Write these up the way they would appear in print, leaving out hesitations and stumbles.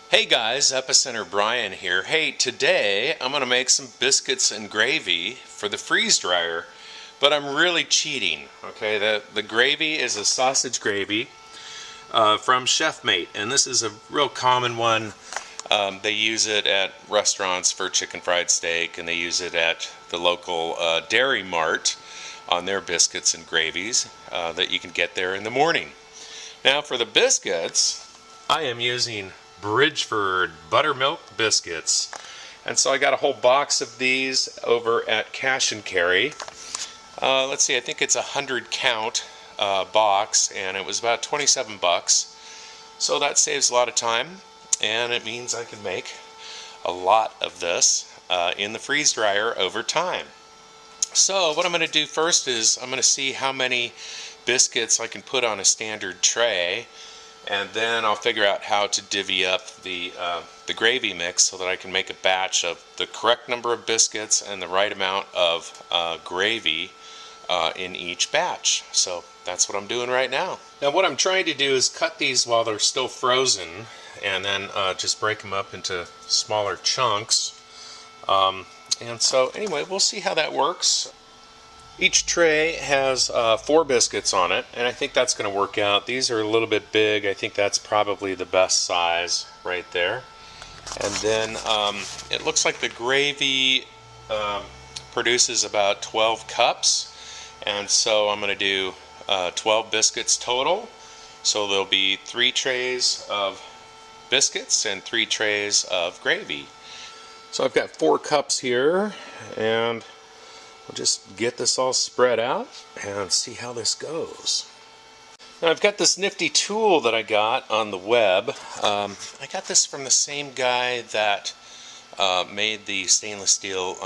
Hey guys, Epicenter Brian here. Hey, today I'm going to make some biscuits and gravy for the freeze dryer, but I'm really cheating. Okay, the gravy is a sausage gravy from Chef Mate, and this is a real common one. They use it at restaurants for chicken fried steak, and they use it at the local Dairy Mart on their biscuits and gravies that you can get there in the morning. Now for the biscuits, I am using Bridgford Buttermilk Biscuits, and so I got a whole box of these over at Cash and Carry. Let's see, I think it's a 100 count box, and it was about 27 bucks, so that saves a lot of time, and it means I can make a lot of this in the freeze dryer over time. So what I'm going to do first is I'm going to see how many biscuits I can put on a standard tray, and then I'll figure out how to divvy up the gravy mix so that I can make a batch of the correct number of biscuits and the right amount of gravy in each batch. So that's what I'm doing right now. Now what I'm trying to do is cut these while they're still frozen, and then just break them up into smaller chunks. And so anyway, we'll see how that works. Each tray has 4 biscuits on it, and I think that's going to work out. These are a little bit big. I think that's probably the best size right there. And then it looks like the gravy produces about 12 cups, and so I'm going to do 12 biscuits total. So there'll be 3 trays of biscuits and 3 trays of gravy. So I've got 4 cups here, and we'll just get this all spread out and see how this goes. Now I've got this nifty tool that I got on the web. I got this from the same guy that made the stainless steel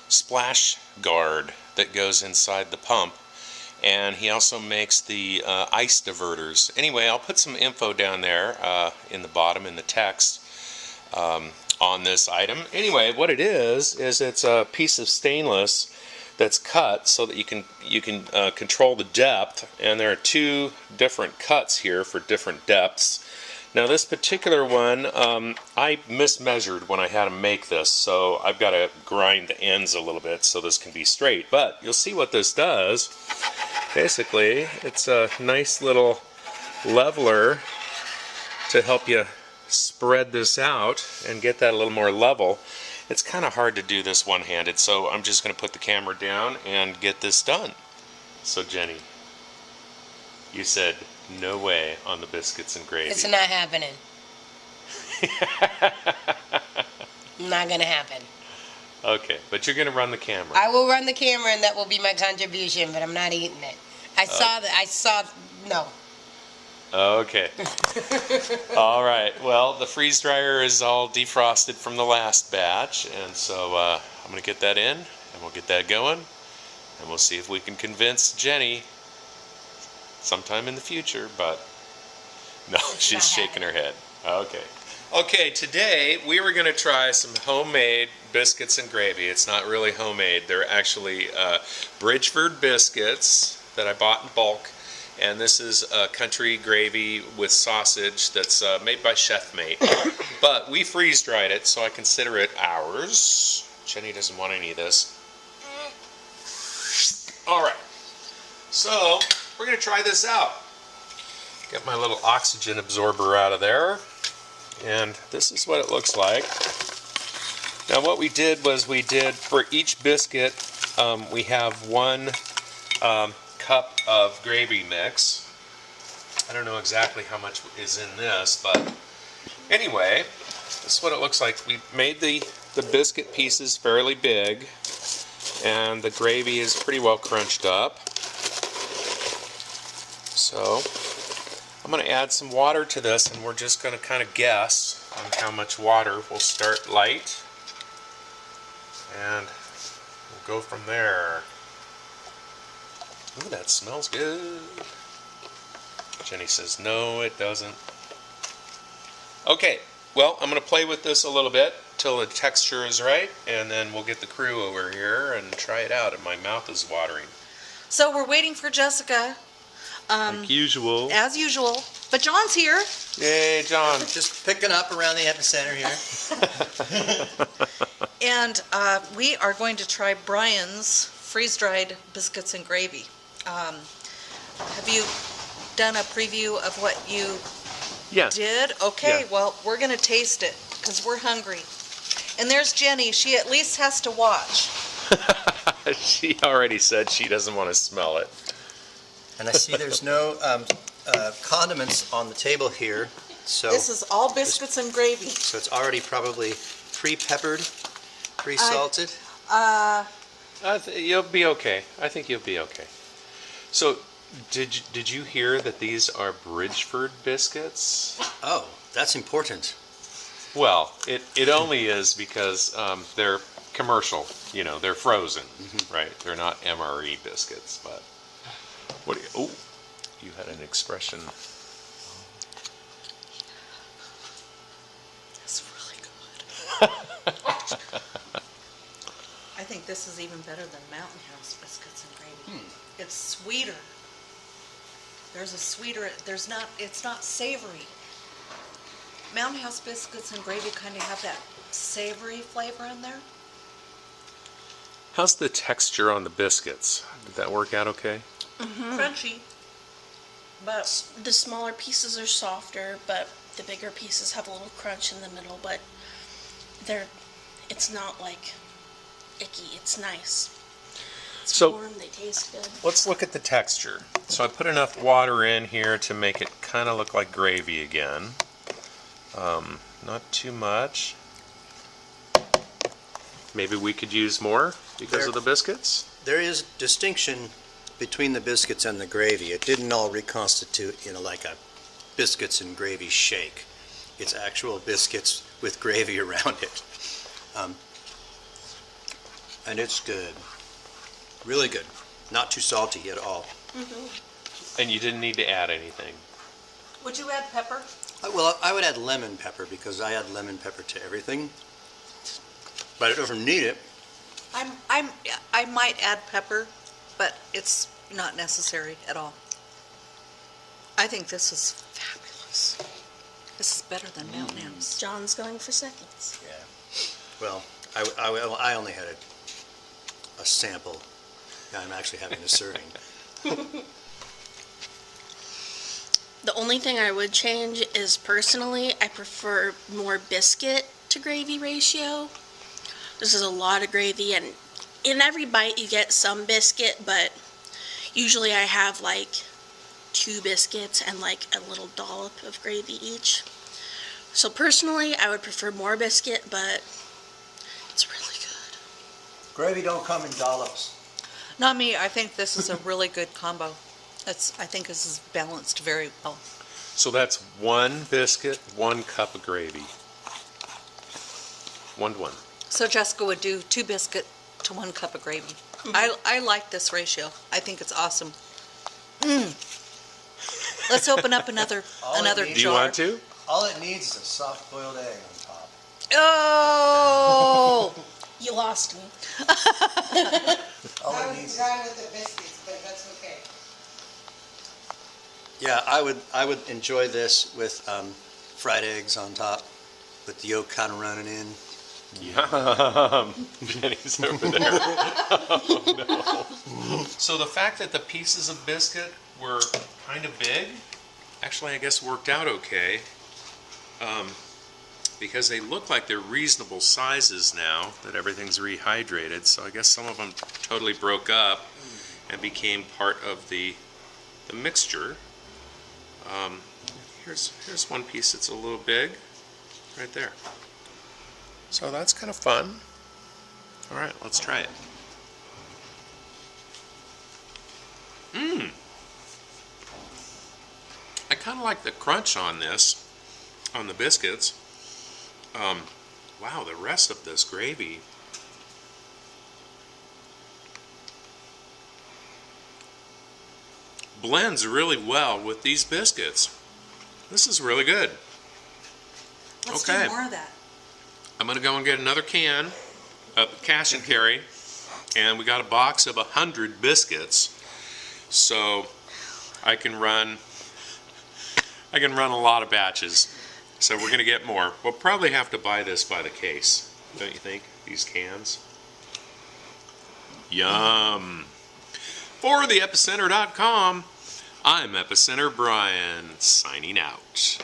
splash guard that goes inside the pump. And he also makes the ice diverters. Anyway, I'll put some info down there in the bottom in the text on this item. Anyway, what it is it's a piece of stainless that's cut so that you can control the depth, and there are 2 different cuts here for different depths. Now this particular one, I mismeasured when I had to make this, so I've got to grind the ends a little bit so this can be straight. But you'll see what this does. Basically, it's a nice little leveler to help you spread this out and get that a little more level. It's kind of hard to do this one-handed, so I'm just going to put the camera down and get this done. So Jenny, you said no way on the biscuits and gravy. It's not happening. Not going to happen. Okay, but you're going to run the camera. I will run the camera, and that will be my contribution, but I'm not eating it. No. Okay. All right. Well, the freeze dryer is all defrosted from the last batch, and so I'm going to get that in, and we'll get that going, and we'll see if we can convince Jenny sometime in the future, but no, she's shaking her head. Okay. Okay, today we were going to try some homemade biscuits and gravy. It's not really homemade. They're actually Bridgford biscuits that I bought in bulk. And this is a country gravy with sausage that's made by Chef Mate. But we freeze dried it, so I consider it ours. Jenny doesn't want any of this. Alright, so we're going to try this out. Get my little oxygen absorber out of there. And this is what it looks like. Now what we did was for each biscuit, we have 1 cup of gravy mix. I don't know exactly how much is in this, but anyway, this is what it looks like. We made the biscuit pieces fairly big, and the gravy is pretty well crunched up. So I'm going to add some water to this, and we're just going to kind of guess on how much water. We'll start light, and we'll go from there. Ooh, that smells good. Jenny says, no, it doesn't. Okay, well, I'm going to play with this a little bit till the texture is right, and then we'll get the crew over here and try it out, and my mouth is watering. So we're waiting for Jessica. Like usual. As usual. But John's here. Yay, John. Just picking up around the epicenter here. And we are going to try Brian's freeze-dried biscuits and gravy. Have you done a preview of what you Yes. did? Okay, Yeah. well, we're going to taste it because we're hungry. And there's Jenny. She at least has to watch. She already said she doesn't want to smell it. And I see there's no condiments on the table here, so This is all biscuits and gravy. it's already probably pre-peppered, pre-salted. You'll be okay. I think you'll be okay. So, did you hear that these are Bridgford biscuits? Oh, that's important. Well, it only is because they're commercial. You know, they're frozen, right? They're not MRE biscuits. But what do you? Oh, you had an expression. It's really good. I think this is even better than Mountain House biscuits and gravy. It's sweeter. There's a sweeter, it's not savory. Mountain House biscuits and gravy kind of have that savory flavor in there. How's the texture on the biscuits? Did that work out okay? Crunchy. But The smaller pieces are softer, but the bigger pieces have a little crunch in the middle, but it's not like icky, it's nice. It's So- warm, they taste good. Let's look at the texture. So I put enough water in here to make it kind of look like gravy again. Not too much. Maybe we could use more because of the biscuits? There is distinction between the biscuits and the gravy. It didn't all reconstitute, like a biscuits and gravy shake. It's actual biscuits with gravy around it. And it's good. Really good. Not too salty at all. And you didn't need to add anything. would you add pepper? Well, I would add lemon pepper because I add lemon pepper to everything. But it doesn't need it. I might add pepper, but it's not necessary at all. I think this is fabulous. This is better than Mountain House. John's going for seconds. Yeah. Well, I only had a sample. Now I'm actually having a serving. The only thing I would change is personally, I prefer more biscuit to gravy ratio. This is a lot of gravy, and in every bite you get some biscuit, but usually I have like 2 biscuits and like a little dollop of gravy each. So personally, I would prefer more biscuit, but it's really good. Gravy don't come in dollops. Not me. I think this is a really good combo. I think this is balanced very well. So that's 1 biscuit, 1 cup of gravy. 1 to 1. So Jessica would do 2 biscuit to 1 cup of gravy. I like this ratio. I think it's awesome. Let's open up another Do Do you jar. want to? All it needs is a soft-boiled egg on top. Oh! You lost me. All it needs is... with the biscuits, but that's okay. Yeah, I would enjoy this with fried eggs on top, with the yolk kind of running in. Yum. Jenny's over there. Oh, no. So the fact that the pieces of biscuit were kind of big, actually I guess worked out okay. Because they look like they're reasonable sizes now that everything's rehydrated. So I guess some of them totally broke up and became part of the mixture. Here's one piece that's a little big, right there. So that's kind of fun. All right, let's try it. I kind of like the crunch on this, on the biscuits. Wow, the rest of this gravy. Blends really well with these biscuits. This is really good. Let's Okay. do more of that. I'm gonna go and get another can of cash and carry, and we got a box of 100 biscuits. So I can run a lot of batches. So we're gonna get more. We'll probably have to buy this by the case, don't you think? These cans. Yum. For the epicenter.com, I'm Epicenter Brian, signing out.